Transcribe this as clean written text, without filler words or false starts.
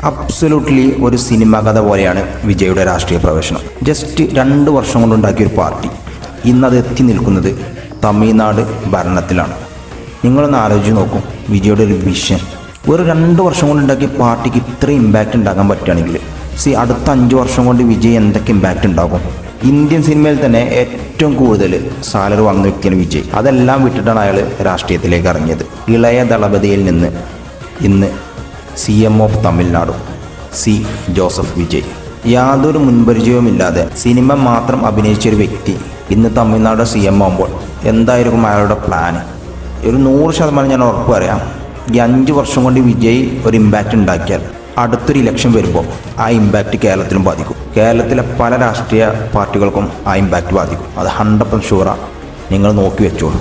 Absolutely ഒരു cinema കഥ പോലെയാണ് വിജയുടെ രാഷ്ട്രീയ പ്രവേശനം. ജസ്റ്റ് 2 വർഷം കൊണ്ടുണ്ടാക്കിയ ഒരു പാർട്ടി ഇന്നത് എത്തി നിൽക്കുന്നത് തമിഴ്നാട് ഭരണത്തിലാണ്. നിങ്ങളൊന്ന് ആലോചിച്ച് നോക്കും, വിജയുടെ ഒരു വിഷൻ ഒരു 2 വർഷം കൊണ്ടുണ്ടാക്കിയ പാർട്ടിക്ക് ഇത്ര ഇമ്പാക്റ്റ് ഉണ്ടാക്കാൻ പറ്റുകയാണെങ്കിൽ അടുത്ത 5 വർഷം കൊണ്ട് വിജയ് എന്തൊക്കെ ഇമ്പാക്റ്റ് ഉണ്ടാകും. ഇന്ത്യൻ സിനിമയിൽ തന്നെ ഏറ്റവും കൂടുതൽ സാലറി വന്ന വ്യക്തിയാണ് വിജയ്. അതെല്ലാം വിട്ടിട്ടാണ് അയാൾ രാഷ്ട്രീയത്തിലേക്ക് ഇറങ്ങിയത്. ഇളയ ദളപതിയിൽ നിന്ന് ഇന്ന് CM of Tamil Nadu C Joseph Vijay. യാതൊരു മുൻപരിചയവുമില്ലാതെ സിനിമ മാത്രം അഭിനയിച്ചൊരു വ്യക്തി ഇന്ന് തമിഴ്നാട് CM ആകുമ്പോൾ എന്തായിരിക്കും അയാളുടെ പ്ലാന്? ഒരു 100% ഞാൻ ഉറപ്പ് പറയാം, ഈ 5 വർഷം കൊണ്ട് വിജയ് ഒരു ഇമ്പാക്റ്റ് ഉണ്ടാക്കിയാൽ അടുത്തൊരു ഇലക്ഷൻ വരുമ്പോൾ ആ ഇമ്പാക്റ്റ് കേരളത്തിലും ബാധിക്കും. കേരളത്തിലെ പല രാഷ്ട്രീയ പാർട്ടികൾക്കും ആ ഇമ്പാക്റ്റ് ബാധിക്കും. അത് 100% ഷുവറാണ്. നിങ്ങൾ നോക്കി വെച്ചോളൂ.